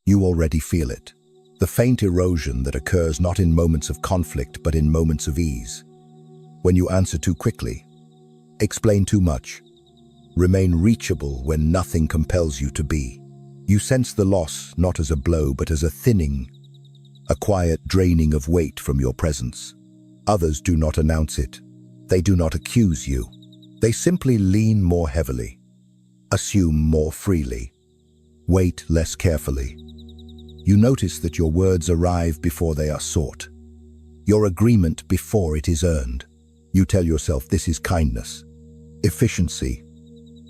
You already feel it. The faint erosion that occurs not in moments of conflict but in moments of ease. When you answer too quickly, explain too much, remain reachable when nothing compels you to be. You sense the loss not as a blow but as a thinning, a quiet draining of weight from your presence. Others do not announce it. They do not accuse you. They simply lean more heavily, assume more freely, wait less carefully. You notice that your words arrive before they are sought, your agreement before it is earned. You tell yourself this is kindness, efficiency,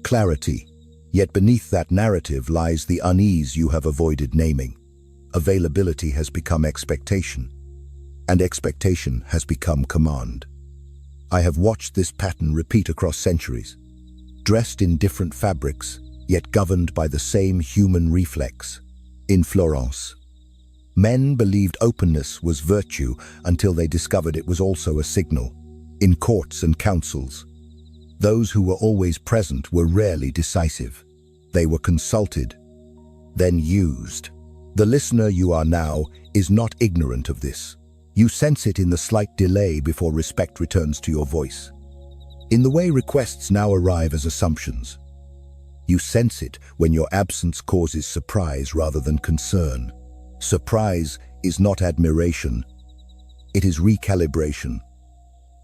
clarity, yet beneath that narrative lies the unease you have avoided naming. Availability has become expectation, and expectation has become command. I have watched this pattern repeat across centuries, dressed in different fabrics, yet governed by the same human reflex. In Florence, men believed openness was virtue until they discovered it was also a signal. In courts and councils, those who were always present were rarely decisive. They were consulted, then used. The listener you are now is not ignorant of this. You sense it in the slight delay before respect returns to your voice, in the way requests now arrive as assumptions. You sense it when your absence causes surprise rather than concern. Surprise is not admiration, it is recalibration.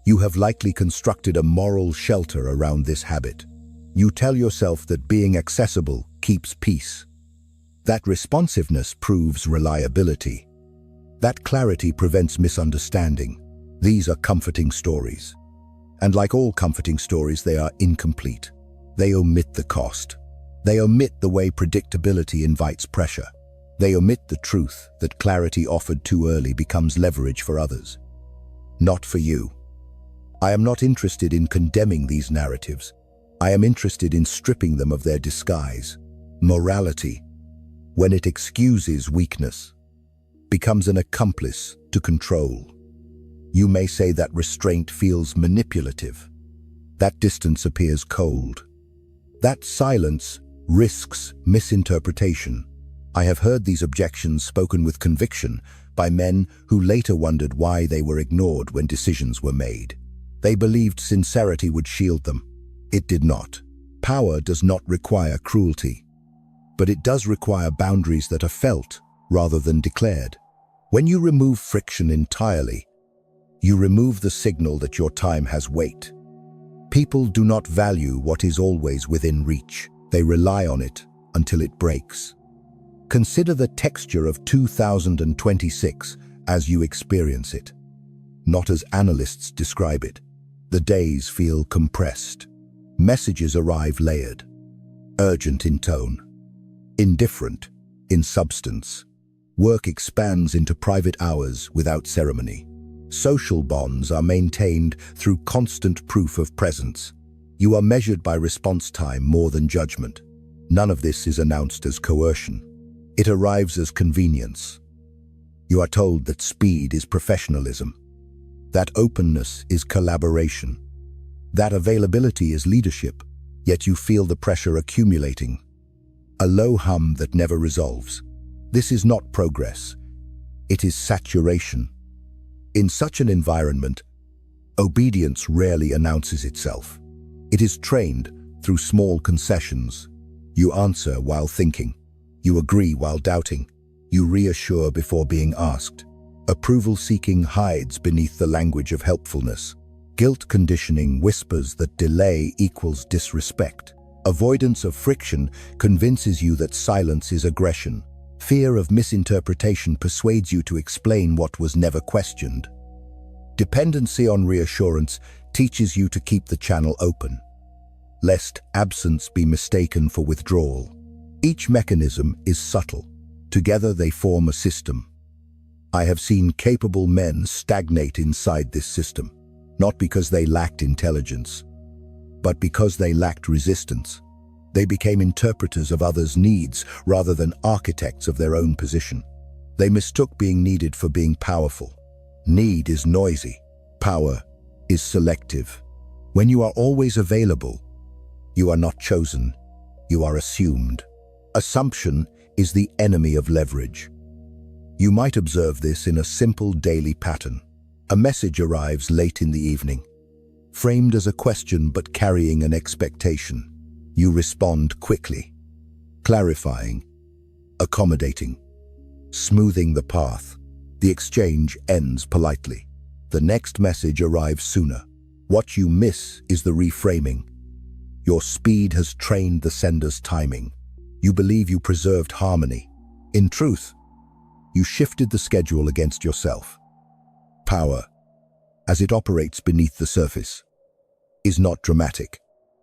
You have likely constructed a moral shelter around this habit. You tell yourself that being accessible keeps peace. That responsiveness proves reliability. That clarity prevents misunderstanding. These are comforting stories. And like all comforting stories, they are incomplete. They omit the cost. They omit the way predictability invites pressure. They omit the truth that clarity offered too early becomes leverage for others. Not for you. I am not interested in condemning these narratives. I am interested in stripping them of their disguise. Morality, when it excuses weakness, becomes an accomplice to control. You may say that restraint feels manipulative. That distance appears cold. That silence risks misinterpretation. I have heard these objections spoken with conviction by men who later wondered why they were ignored when decisions were made. They believed sincerity would shield them. It did not. Power does not require cruelty, but it does require boundaries that are felt rather than declared. When you remove friction entirely, you remove the signal that your time has weight. People do not value what is always within reach. They rely on it until it breaks. Consider the texture of 2026 as you experience it, not as analysts describe it. The days feel compressed. Messages arrive layered, urgent in tone, indifferent in substance. Work expands into private hours without ceremony. Social bonds are maintained through constant proof of presence. You are measured by response time more than judgment. None of this is announced as coercion. It arrives as convenience. You are told that speed is professionalism, that openness is collaboration, that availability is leadership, yet you feel the pressure accumulating, a low hum that never resolves. This is not progress, it is saturation. In such an environment, obedience rarely announces itself. It is trained through small concessions. You answer while thinking. You agree while doubting. You reassure before being asked. Approval-seeking hides beneath the language of helpfulness. Guilt conditioning whispers that delay equals disrespect. Avoidance of friction convinces you that silence is aggression. Fear of misinterpretation persuades you to explain what was never questioned. Dependency on reassurance teaches you to keep the channel open, lest absence be mistaken for withdrawal. Each mechanism is subtle. Together they form a system. I have seen capable men stagnate inside this system, not because they lacked intelligence, but because they lacked resistance. They became interpreters of others' needs rather than architects of their own position. They mistook being needed for being powerful. Need is noisy. Power is selective. When you are always available, you are not chosen, you are assumed. Assumption is the enemy of leverage. You might observe this in a simple daily pattern. A message arrives late in the evening, framed as a question but carrying an expectation. You respond quickly, clarifying, accommodating, smoothing the path. The exchange ends politely. The next message arrives sooner. What you miss is the reframing. Your speed has trained the sender's timing. You believe you preserved harmony. In truth, you shifted the schedule against yourself. Power, as it operates beneath the surface, is not dramatic.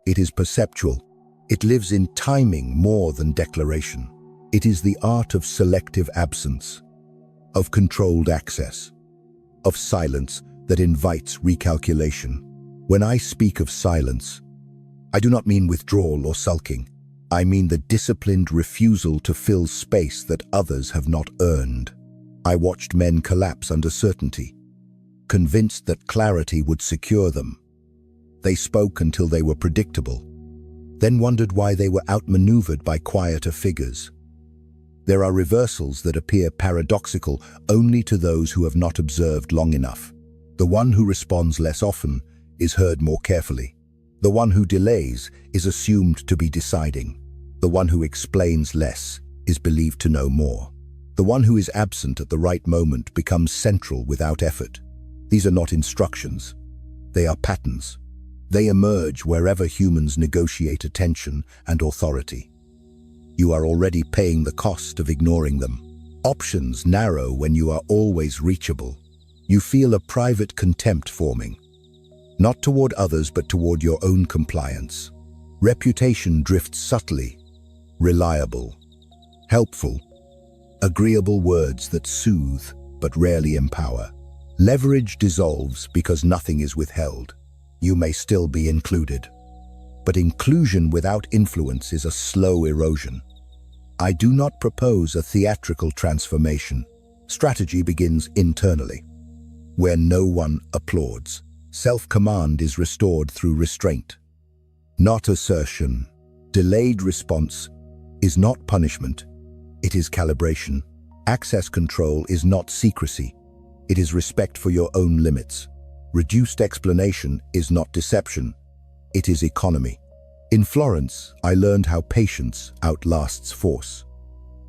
It is perceptual. It lives in timing more than declaration. It is the art of selective absence, of controlled access, of silence that invites recalculation. When I speak of silence, I do not mean withdrawal or sulking. I mean the disciplined refusal to fill space that others have not earned. I watched men collapse under certainty, convinced that clarity would secure them. They spoke until they were predictable, then wondered why they were outmaneuvered by quieter figures. There are reversals that appear paradoxical only to those who have not observed long enough. The one who responds less often is heard more carefully. The one who delays is assumed to be deciding. The one who explains less is believed to know more. The one who is absent at the right moment becomes central without effort. These are not instructions. They are patterns. They emerge wherever humans negotiate attention and authority. You are already paying the cost of ignoring them. Options narrow when you are always reachable. You feel a private contempt forming, not toward others but toward your own compliance. Reputation drifts subtly, reliable, helpful, agreeable words that soothe but rarely empower. Leverage dissolves because nothing is withheld. You may still be included, but inclusion without influence is a slow erosion. I do not propose a theatrical transformation. Strategy begins internally, where no one applauds. Self-command is restored through restraint, not assertion. Delayed response is not punishment, it is calibration. Access control is not secrecy, it is respect for your own limits. Reduced explanation is not deception, it is economy. In Florence, I learned how patience outlasts force,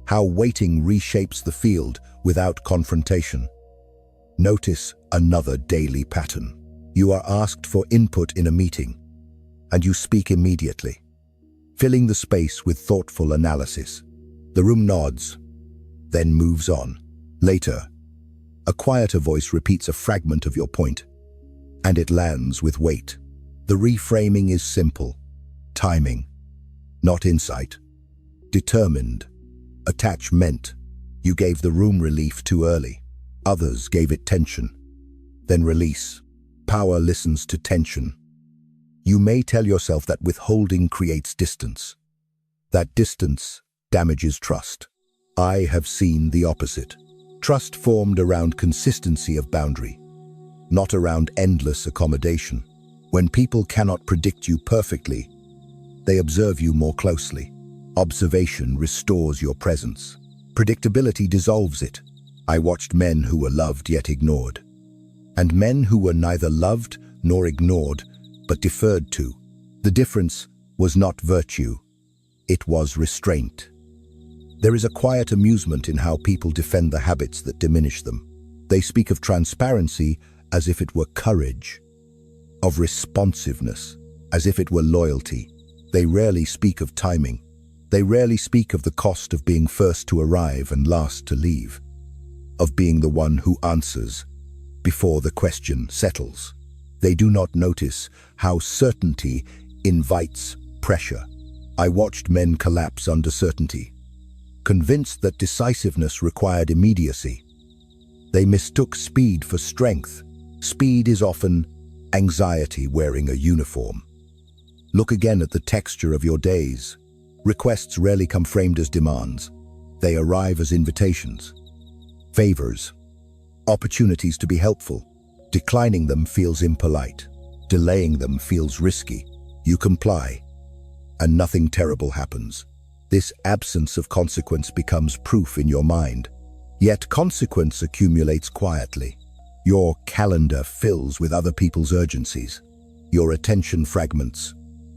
how waiting reshapes the field without confrontation. Notice another daily pattern. You are asked for input in a meeting, and you speak immediately, filling the space with thoughtful analysis. The room nods, then moves on. Later, a quieter voice repeats a fragment of your point, and it lands with weight. The reframing is simple. Timing, not insight. Determined. Attachment. You gave the room relief too early. Others gave it tension. Then release. Power listens to tension. You may tell yourself that withholding creates distance. That distance damages trust. I have seen the opposite. Trust formed around consistency of boundary, not around endless accommodation. When people cannot predict you perfectly, they observe you more closely. Observation restores your presence. Predictability dissolves it. I watched men who were loved yet ignored, and men who were neither loved nor ignored, but deferred to. The difference was not virtue, it was restraint. There is a quiet amusement in how people defend the habits that diminish them. They speak of transparency as if it were courage, of responsiveness as if it were loyalty. They rarely speak of timing. They rarely speak of the cost of being first to arrive and last to leave, of being the one who answers before the question settles. They do not notice how certainty invites pressure. I watched men collapse under certainty, convinced that decisiveness required immediacy. They mistook speed for strength. Speed is often anxiety wearing a uniform. Look again at the texture of your days. Requests rarely come framed as demands. They arrive as invitations, favors, opportunities to be helpful. Declining them feels impolite. Delaying them feels risky. You comply, and nothing terrible happens. This absence of consequence becomes proof in your mind. Yet consequence accumulates quietly. Your calendar fills with other people's urgencies. Your attention fragments.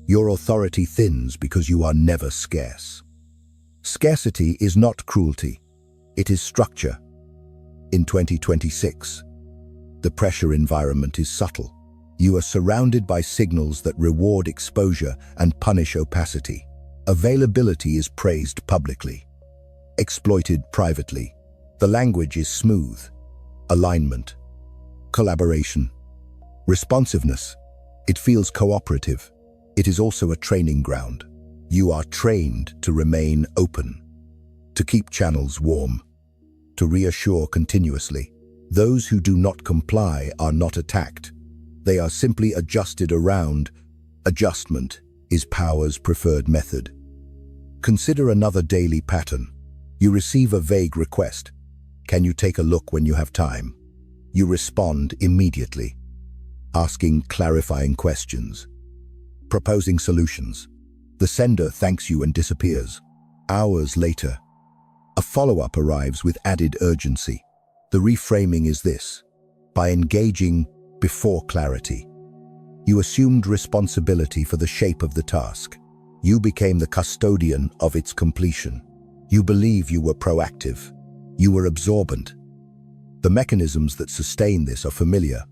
Your authority thins because you are never scarce. Scarcity is not cruelty. It is structure. In 2026, the pressure environment is subtle. You are surrounded by signals that reward exposure and punish opacity. Availability is praised publicly, exploited privately. The language is smooth. Alignment, collaboration, responsiveness. It feels cooperative. It is also a training ground. You are trained to remain open, to keep channels warm, to reassure continuously. Those who do not comply are not attacked. They are simply adjusted around. Adjustment is power's preferred method. Consider another daily pattern. You receive a vague request. Can you take a look when you have time? You respond immediately, asking clarifying questions, proposing solutions. The sender thanks you and disappears. Hours later, a follow-up arrives with added urgency. The reframing is this: by engaging before clarity, you assumed responsibility for the shape of the task. You became the custodian of its completion. You believe you were proactive. You were absorbent. The mechanisms that sustain this are familiar.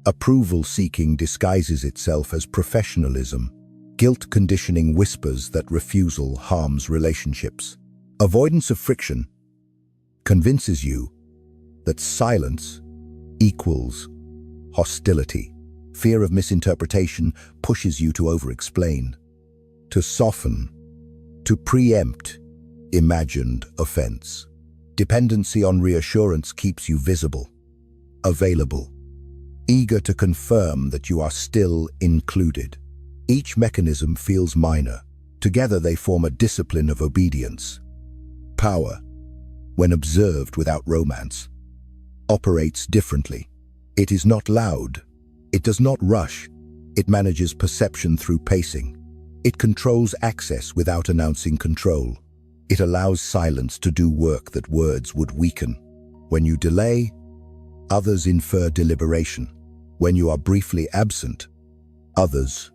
Approval-seeking disguises itself as professionalism. Guilt conditioning whispers that refusal harms relationships. Avoidance of friction convinces you that silence equals hostility. Fear of misinterpretation pushes you to over-explain, to soften, to preempt imagined offense. Dependency on reassurance keeps you visible, available, eager to confirm that you are still included. Each mechanism feels minor. Together they form a discipline of obedience. Power, when observed without romance, operates differently. It is not loud. It does not rush. It manages perception through pacing. It controls access without announcing control. It allows silence to do work that words would weaken. When you delay, others infer deliberation. When you are briefly absent, others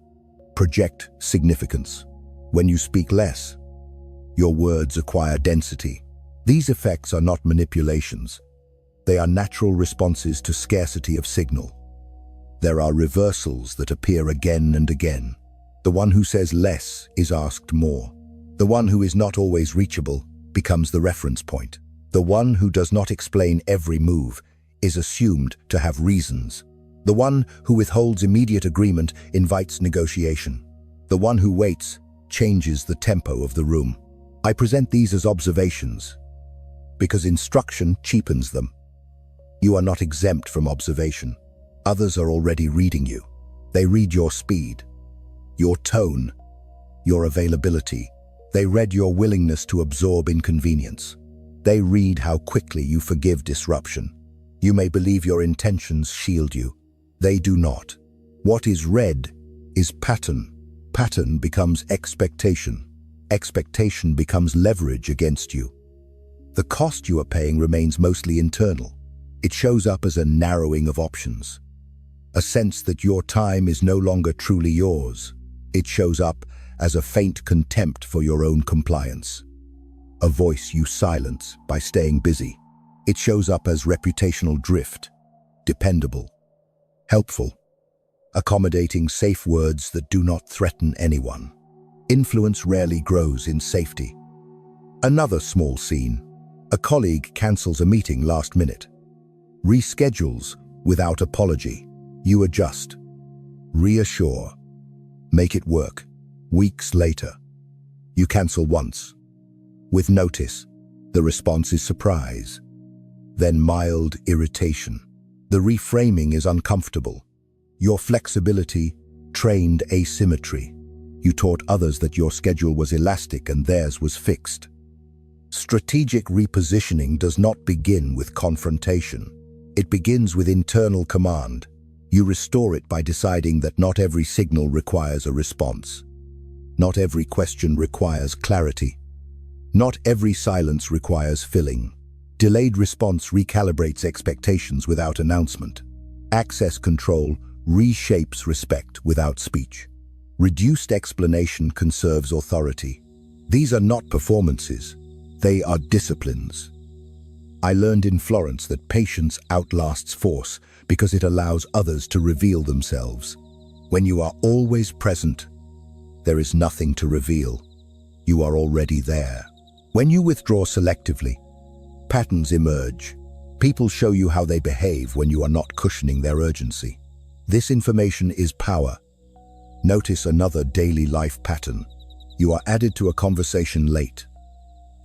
project significance. When you speak less, your words acquire density. These effects are not manipulations. They are natural responses to scarcity of signal. There are reversals that appear again and again. The one who says less is asked more. The one who is not always reachable becomes the reference point. The one who does not explain every move is assumed to have reasons. The one who withholds immediate agreement invites negotiation. The one who waits changes the tempo of the room. I present these as observations because instruction cheapens them. You are not exempt from observation. Others are already reading you. They read your speed, your tone, your availability. They read your willingness to absorb inconvenience. They read how quickly you forgive disruption. You may believe your intentions shield you. They do not. What is read is pattern. Pattern becomes expectation. Expectation becomes leverage against you. The cost you are paying remains mostly internal. It shows up as a narrowing of options, a sense that your time is no longer truly yours. It shows up as a faint contempt for your own compliance, a voice you silence by staying busy. It shows up as reputational drift, dependable, helpful, accommodating safe words that do not threaten anyone. Influence rarely grows in safety. Another small scene. A colleague cancels a meeting last minute, reschedules without apology. You adjust, reassure, make it work. Weeks later, you cancel once. With notice, the response is surprise, then mild irritation. The reframing is uncomfortable. Your flexibility trained asymmetry. You taught others that your schedule was elastic and theirs was fixed. Strategic repositioning does not begin with confrontation. It begins with internal command. You restore it by deciding that not every signal requires a response. Not every question requires clarity. Not every silence requires filling. Delayed response recalibrates expectations without announcement. Access control reshapes respect without speech. Reduced explanation conserves authority. These are not performances, they are disciplines. I learned in Florence that patience outlasts force because it allows others to reveal themselves. When you are always present, there is nothing to reveal. You are already there. When you withdraw selectively, patterns emerge. People show you how they behave when you are not cushioning their urgency. This information is power. Notice another daily life pattern. You are added to a conversation late,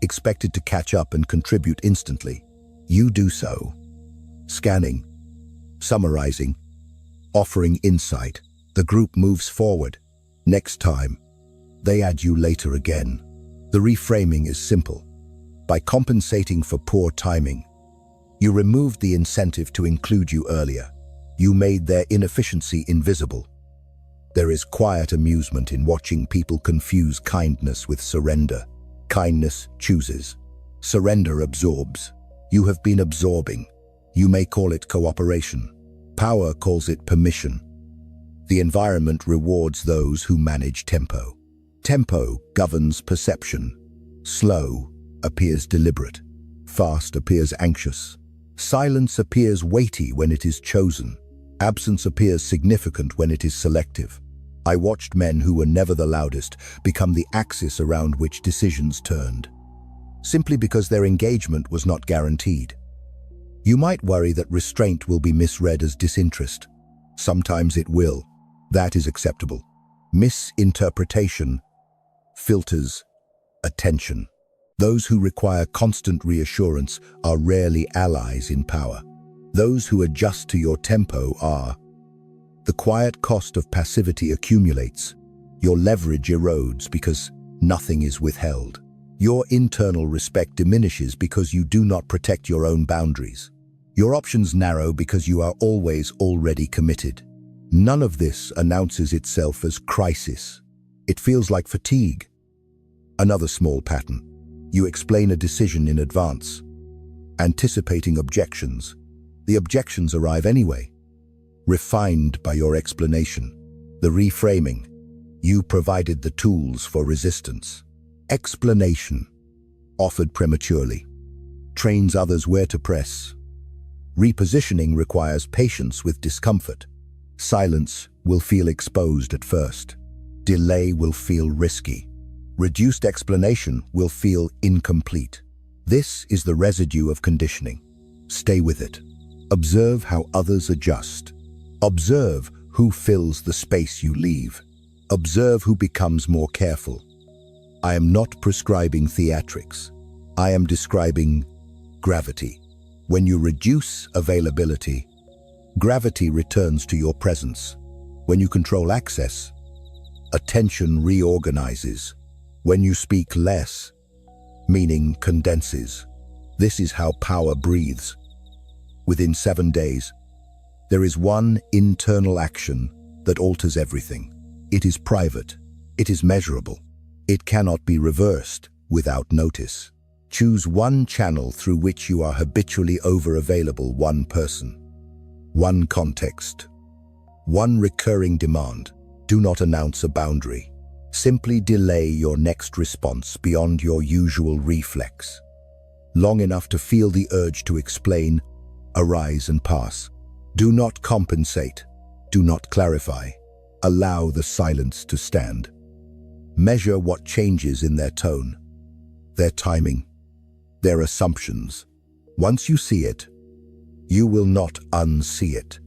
expected to catch up and contribute instantly. You do so. Scanning, summarizing, offering insight. The group moves forward. Next time, they add you later again. The reframing is simple. By compensating for poor timing, you removed the incentive to include you earlier. You made their inefficiency invisible. There is quiet amusement in watching people confuse kindness with surrender. Kindness chooses. Surrender absorbs. You have been absorbing. You may call it cooperation. Power calls it permission. The environment rewards those who manage tempo. Tempo governs perception. Slow appears deliberate. Fast appears anxious. Silence appears weighty when it is chosen. Absence appears significant when it is selective. I watched men who were never the loudest become the axis around which decisions turned, simply because their engagement was not guaranteed. You might worry that restraint will be misread as disinterest. Sometimes it will. That is acceptable. Misinterpretation filters attention. Those who require constant reassurance are rarely allies in power. Those who adjust to your tempo are. The quiet cost of passivity accumulates. Your leverage erodes because nothing is withheld. Your internal respect diminishes because you do not protect your own boundaries. Your options narrow because you are always already committed. None of this announces itself as crisis. It feels like fatigue. Another small pattern. You explain a decision in advance, anticipating objections. The objections arrive anyway, refined by your explanation. The reframing. You provided the tools for resistance. Explanation, offered prematurely, trains others where to press. Repositioning requires patience with discomfort. Silence will feel exposed at first. Delay will feel risky. Reduced explanation will feel incomplete. This is the residue of conditioning. Stay with it. Observe how others adjust. Observe who fills the space you leave. Observe who becomes more careful. I am not prescribing theatrics. I am describing gravity. When you reduce availability, gravity returns to your presence. When you control access, attention reorganizes. When you speak less, meaning condenses. This is how power breathes. Within 7 days, there is one internal action that alters everything. It is private. It is measurable. It cannot be reversed without notice. Choose one channel through which you are habitually over-available. One person, one context, one recurring demand. Do not announce a boundary. Simply delay your next response beyond your usual reflex. Long enough to feel the urge to explain, arise and pass. Do not compensate. Do not clarify. Allow the silence to stand. Measure what changes in their tone, their timing, their assumptions. Once you see it, you will not unsee it.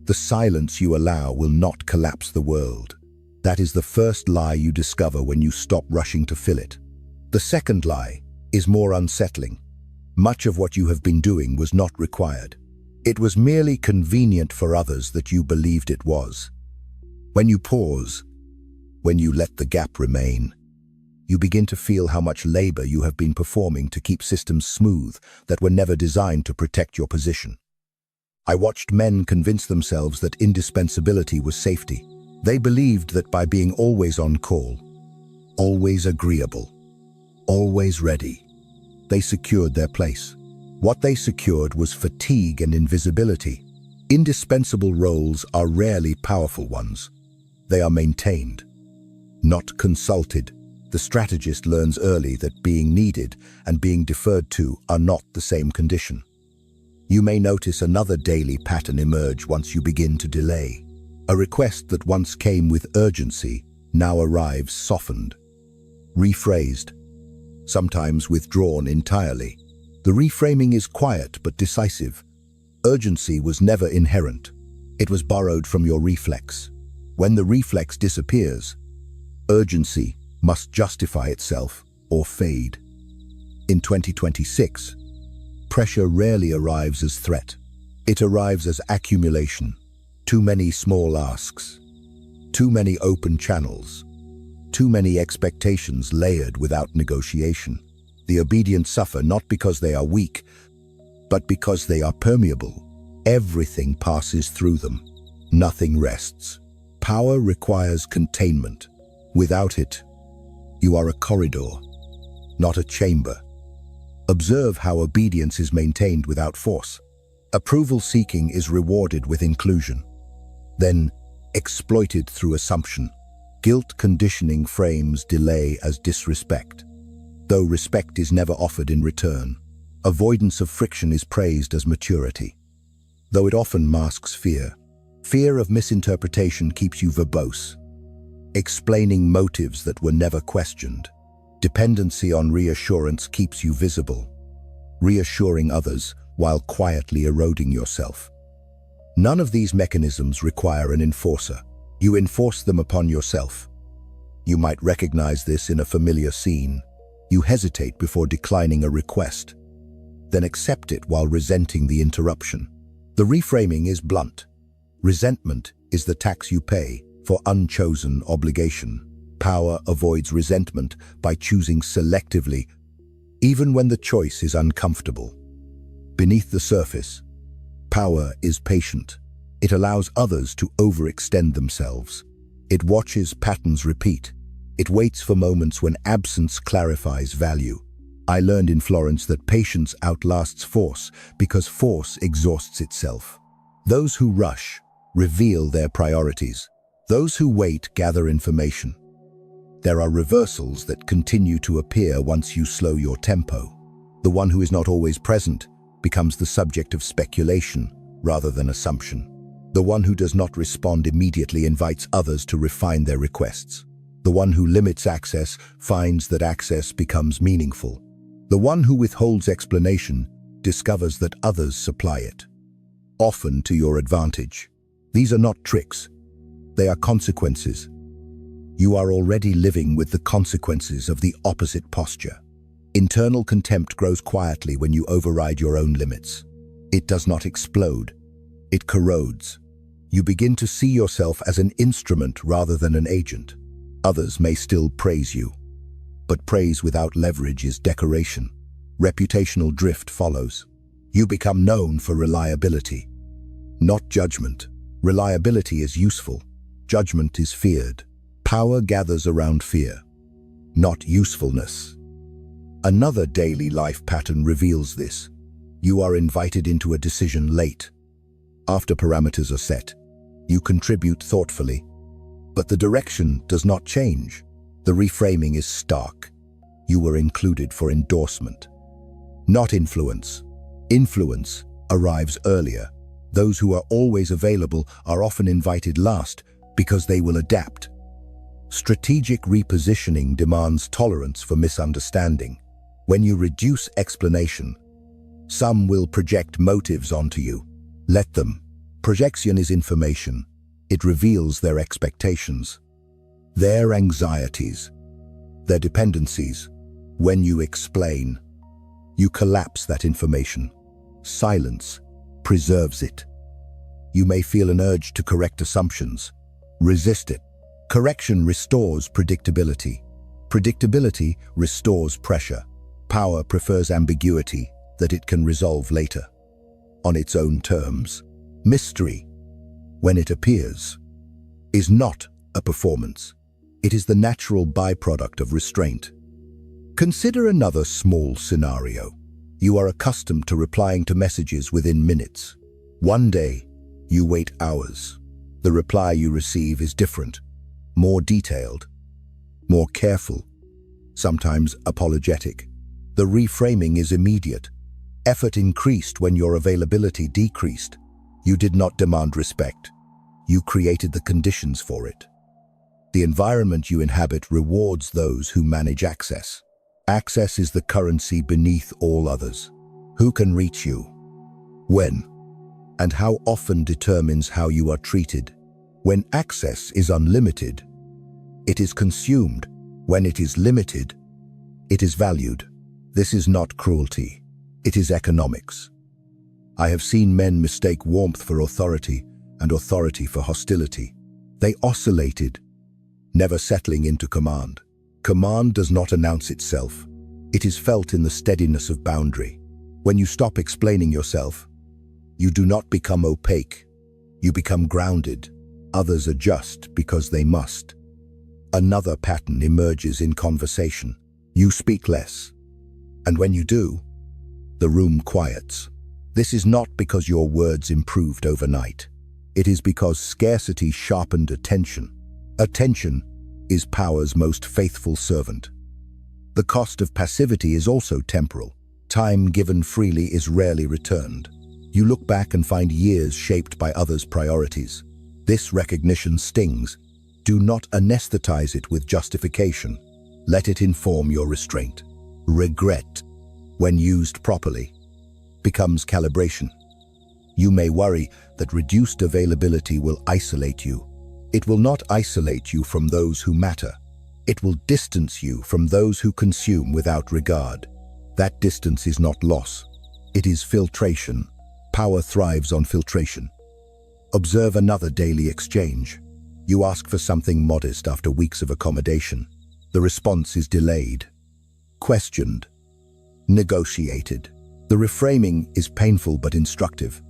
The silence you allow will not collapse the world. That is the first lie you discover when you stop rushing to fill it. The second lie is more unsettling. Much of what you have been doing was not required. It was merely convenient for others that you believed it was. When you pause, when you let the gap remain, you begin to feel how much labor you have been performing to keep systems smooth that were never designed to protect your position. I watched men convince themselves that indispensability was safety. They believed that by being always on call, always agreeable, always ready. They secured their place. What they secured was fatigue and invisibility. Indispensable roles are rarely powerful ones. They are maintained, not consulted. The strategist learns early that being needed and being deferred to are not the same condition. You may notice another daily pattern emerge once you begin to delay. A request that once came with urgency now arrives softened, rephrased, sometimes withdrawn entirely. The reframing is quiet but decisive. Urgency was never inherent. It was borrowed from your reflex. When the reflex disappears, urgency must justify itself or fade. In 2026, pressure rarely arrives as threat. It arrives as accumulation. Too many small asks, too many open channels, too many expectations layered without negotiation. The obedient suffer not because they are weak, but because they are permeable. Everything passes through them. Nothing rests. Power requires containment. Without it, you are a corridor, not a chamber. Observe how obedience is maintained without force. Approval seeking is rewarded with inclusion, then exploited through assumption. Guilt conditioning frames delay as disrespect, though respect is never offered in return. Avoidance of friction is praised as maturity, though it often masks fear. Fear of misinterpretation keeps you verbose, explaining motives that were never questioned. Dependency on reassurance keeps you visible, reassuring others while quietly eroding yourself. None of these mechanisms require an enforcer. You enforce them upon yourself. You might recognize this in a familiar scene. You hesitate before declining a request, then accept it while resenting the interruption. The reframing is blunt. Resentment is the tax you pay for unchosen obligation. Power avoids resentment by choosing selectively, even when the choice is uncomfortable. Beneath the surface, power is patient. It allows others to overextend themselves. It watches patterns repeat. It waits for moments when absence clarifies value. I learned in Florence that patience outlasts force because force exhausts itself. Those who rush reveal their priorities. Those who wait gather information. There are reversals that continue to appear once you slow your tempo. The one who is not always present becomes the subject of speculation rather than assumption. The one who does not respond immediately invites others to refine their requests. The one who limits access finds that access becomes meaningful. The one who withholds explanation discovers that others supply it, often to your advantage. These are not tricks. They are consequences. You are already living with the consequences of the opposite posture. Internal contempt grows quietly when you override your own limits. It does not explode. It corrodes. You begin to see yourself as an instrument rather than an agent. Others may still praise you, but praise without leverage is decoration. Reputational drift follows. You become known for reliability, not judgment. Reliability is useful. Judgment is feared. Power gathers around fear, not usefulness. Another daily life pattern reveals this. You are invited into a decision late. After parameters are set, you contribute thoughtfully, but the direction does not change. The reframing is stark. You were included for endorsement, not influence. Influence arrives earlier. Those who are always available are often invited last because they will adapt. Strategic repositioning demands tolerance for misunderstanding. When you reduce explanation, some will project motives onto you. Let them. Projection is information. It reveals their expectations, their anxieties, their dependencies. When you explain, you collapse that information. Silence preserves it. You may feel an urge to correct assumptions. Resist it. Correction restores predictability. Predictability restores pressure. Power prefers ambiguity that it can resolve later, on its own terms. Mystery, when it appears, is not a performance. It is the natural byproduct of restraint. Consider another small scenario. You are accustomed to replying to messages within minutes. One day, you wait hours. The reply you receive is different, more detailed, more careful, sometimes apologetic. The reframing is immediate. Effort increased when your availability decreased. You did not demand respect. You created the conditions for it. The environment you inhabit rewards those who manage access. Access is the currency beneath all others. Who can reach you? When? And how often determines how you are treated. When access is unlimited, it is consumed. When it is limited, it is valued. This is not cruelty. It is economics. I have seen men mistake warmth for authority and authority for hostility. They oscillated, never settling into command. Command does not announce itself. It is felt in the steadiness of boundary. When you stop explaining yourself, you do not become opaque. You become grounded. Others adjust because they must. Another pattern emerges in conversation. You speak less. And when you do, the room quiets. This is not because your words improved overnight. It is because scarcity sharpened attention. Attention is power's most faithful servant. The cost of passivity is also temporal. Time given freely is rarely returned. You look back and find years shaped by others' priorities. This recognition stings. Do not anesthetize it with justification. Let it inform your restraint. Regret, when used properly, becomes calibration. You may worry that reduced availability will isolate you. It will not isolate you from those who matter. It will distance you from those who consume without regard. That distance is not loss. It is filtration. Power thrives on filtration. Observe another daily exchange. You ask for something modest after weeks of accommodation. The response is delayed, questioned, negotiated. The reframing is painful but instructive.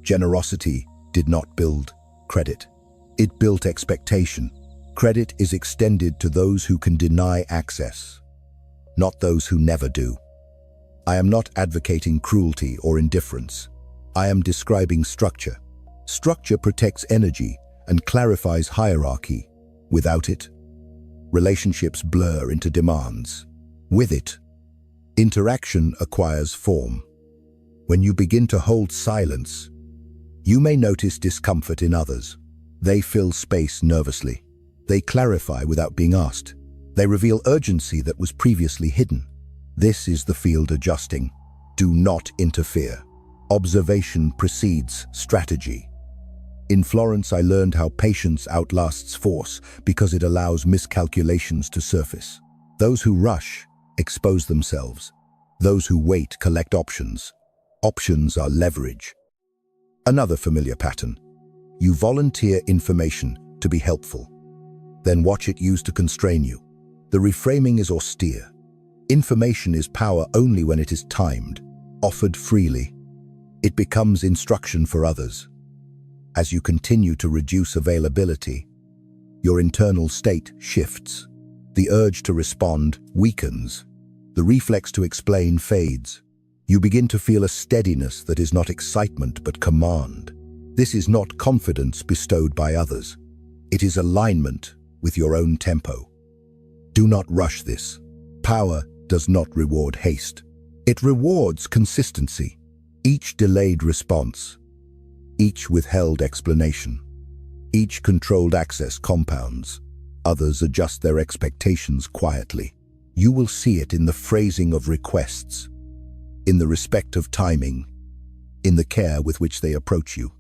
Generosity did not build credit. It built expectation. Credit is extended to those who can deny access, not those who never do. I am not advocating cruelty or indifference. I am describing structure. Structure protects energy and clarifies hierarchy. Without it, relationships blur into demands. With it, interaction acquires form. When you begin to hold silence, you may notice discomfort in others. They fill space nervously. They clarify without being asked. They reveal urgency that was previously hidden. This is the field adjusting. Do not interfere. Observation precedes strategy. In Florence, I learned how patience outlasts force because it allows miscalculations to surface. Those who rush expose themselves. Those who wait collect options. Options are leverage. Another familiar pattern. You volunteer information to be helpful, then watch it used to constrain you. The reframing is austere. Information is power only when it is timed, offered freely. It becomes instruction for others. As you continue to reduce availability, your internal state shifts. The urge to respond weakens. The reflex to explain fades. You begin to feel a steadiness that is not excitement but command. This is not confidence bestowed by others. It is alignment with your own tempo. Do not rush this. Power does not reward haste. It rewards consistency. Each delayed response, each withheld explanation, each controlled access compounds. Others adjust their expectations quietly. You will see it in the phrasing of requests, in the respect of timing, in the care with which they approach you.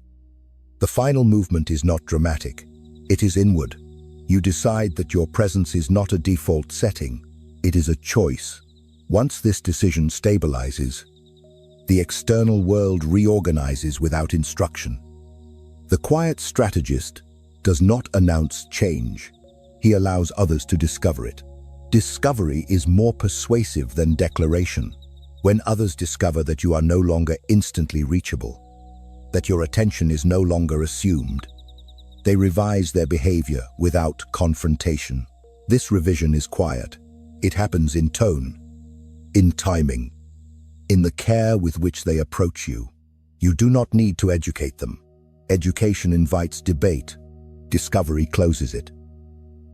The final movement is not dramatic. It is inward. You decide that your presence is not a default setting. It is a choice. Once this decision stabilizes, the external world reorganizes without instruction. The quiet strategist does not announce change. He allows others to discover it. Discovery is more persuasive than declaration. When others discover that you are no longer instantly reachable, that your attention is no longer assumed, they revise their behavior without confrontation. This revision is quiet. It happens in tone, in timing, in the care with which they approach you. You do not need to educate them. Education invites debate. Discovery closes it.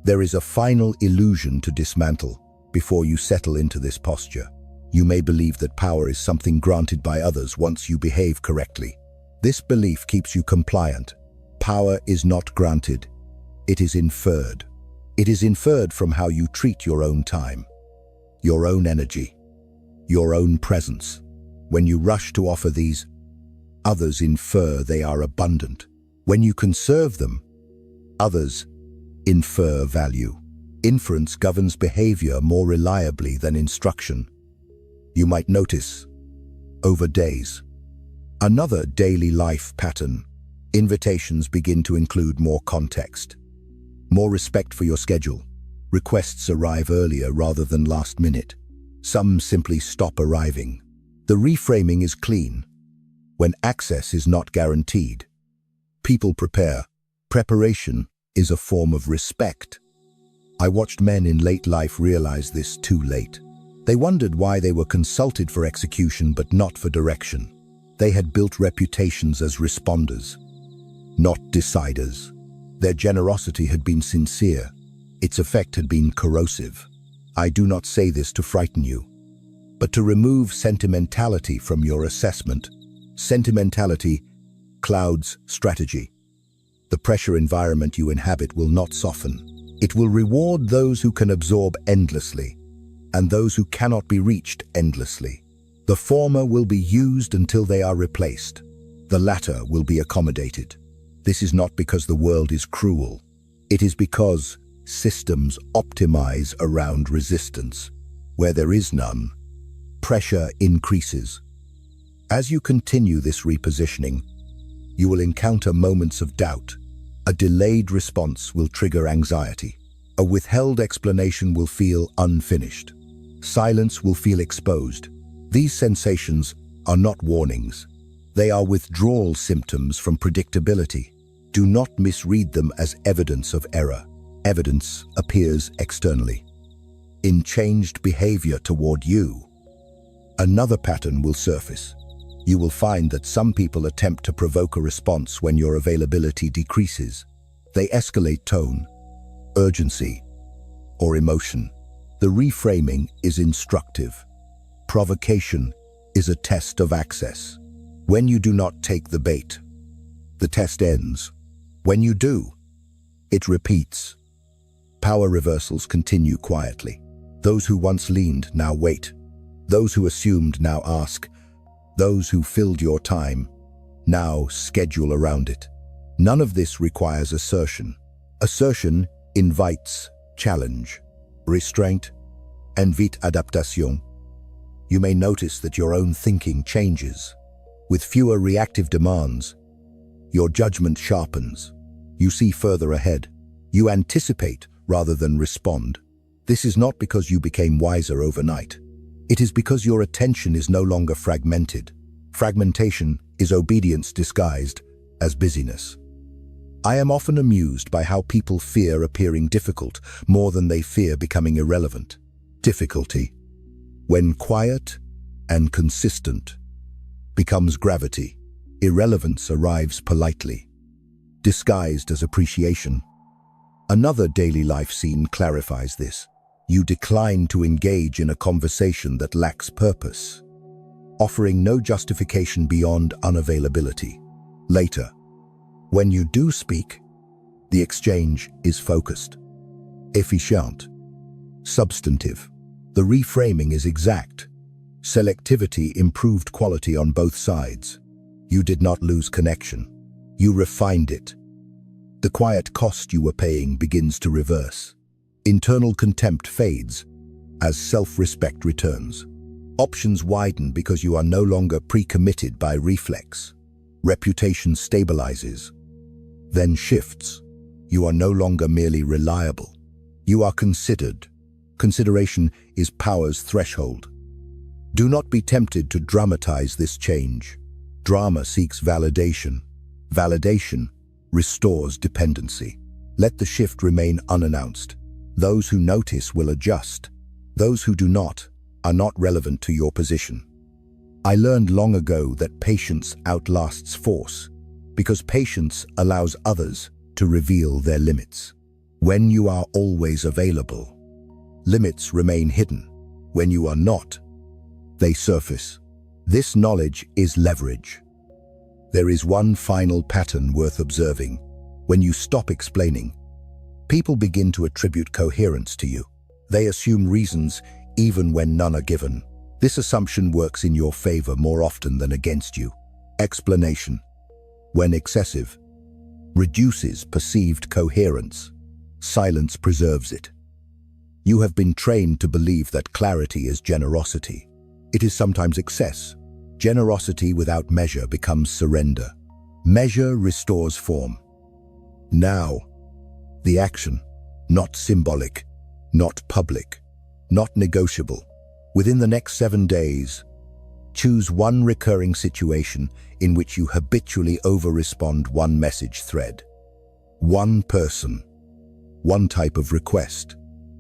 There is a final illusion to dismantle before you settle into this posture. You may believe that power is something granted by others once you behave correctly. This belief keeps you compliant. Power is not granted. It is inferred. It is inferred from how you treat your own time, your own energy, your own presence. When you rush to offer these, others infer they are abundant. When you conserve them, others infer value. Inference governs behavior more reliably than instruction. You might notice, over days, another daily life pattern. Invitations begin to include more context, more respect for your schedule. Requests arrive earlier rather than last minute. Some simply stop arriving. The reframing is clean. When access is not guaranteed, people prepare. Preparation is a form of respect. I watched men in late life realize this too late. They wondered why they were consulted for execution but not for direction. They had built reputations as responders, not deciders. Their generosity had been sincere. Its effect had been corrosive. I do not say this to frighten you, but to remove sentimentality from your assessment. Sentimentality clouds strategy. The pressure environment you inhabit will not soften. It will reward those who can absorb endlessly, and those who cannot be reached endlessly. The former will be used until they are replaced. The latter will be accommodated. This is not because the world is cruel. It is because systems optimize around resistance. Where there is none, pressure increases. As you continue this repositioning, you will encounter moments of doubt. A delayed response will trigger anxiety. A withheld explanation will feel unfinished. Silence will feel exposed. These sensations are not warnings. They are withdrawal symptoms from predictability. Do not misread them as evidence of error. Evidence appears externally, in changed behavior toward you. Another pattern will surface. You will find that some people attempt to provoke a response when your availability decreases. They escalate tone, urgency, or emotion. The reframing is instructive. Provocation is a test of access. When you do not take the bait, the test ends. When you do, it repeats. Power reversals continue quietly. Those who once leaned now wait. Those who assumed now ask. Those who filled your time now schedule around it. None of this requires assertion. Assertion invites challenge. Restraint invite adaptation. You may notice that your own thinking changes. With fewer reactive demands, your judgment sharpens. You see further ahead. You anticipate rather than respond. This is not because you became wiser overnight. It is because your attention is no longer fragmented. Fragmentation is obedience disguised as busyness. I am often amused by how people fear appearing difficult more than they fear becoming irrelevant. Difficulty, when quiet and consistent, becomes gravity. Irrelevance arrives politely, disguised as appreciation. Another daily life scene clarifies this. You decline to engage in a conversation that lacks purpose, offering no justification beyond unavailability. Later, when you do speak, the exchange is focused, efficient, substantive. The reframing is exact. Selectivity improved quality on both sides. You did not lose connection. You refined it. The quiet cost you were paying begins to reverse. Internal contempt fades as self-respect returns. Options widen because you are no longer pre-committed by reflex. Reputation stabilizes, then shifts. You are no longer merely reliable. You are considered. Consideration is power's threshold. Do not be tempted to dramatize this change. Drama seeks validation. Validation restores dependency. Let the shift remain unannounced. Those who notice will adjust. Those who do not are not relevant to your position. I learned long ago that patience outlasts force, because patience allows others to reveal their limits. When you are always available, limits remain hidden. When you are not, they surface. This knowledge is leverage. There is one final pattern worth observing. When you stop explaining, people begin to attribute coherence to you. They assume reasons even when none are given. This assumption works in your favor more often than against you. Explanation, when excessive, reduces perceived coherence. Silence preserves it. You have been trained to believe that clarity is generosity. It is sometimes excess. Generosity without measure becomes surrender. Measure restores form. Now, the action, not symbolic, not public, not negotiable. Within the next 7 days, choose one recurring situation in which you habitually over-respond one message thread. One person, one type of request.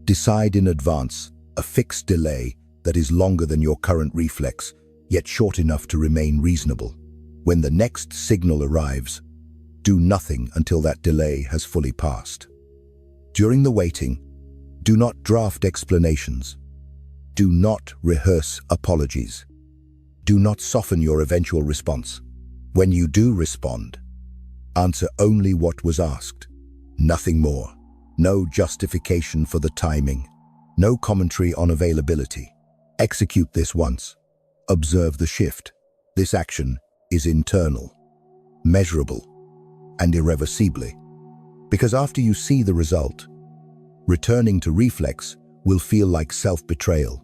Decide in advance a fixed delay that is longer than your current reflex, yet short enough to remain reasonable. When the next signal arrives, do nothing until that delay has fully passed. During the waiting, do not draft explanations. Do not rehearse apologies. Do not soften your eventual response. When you do respond, answer only what was asked, nothing more. No justification for the timing, no commentary on availability. Execute this once. Observe the shift. This action is internal, measurable, and irreversibly. Because after you see the result, returning to reflex will feel like self-betrayal.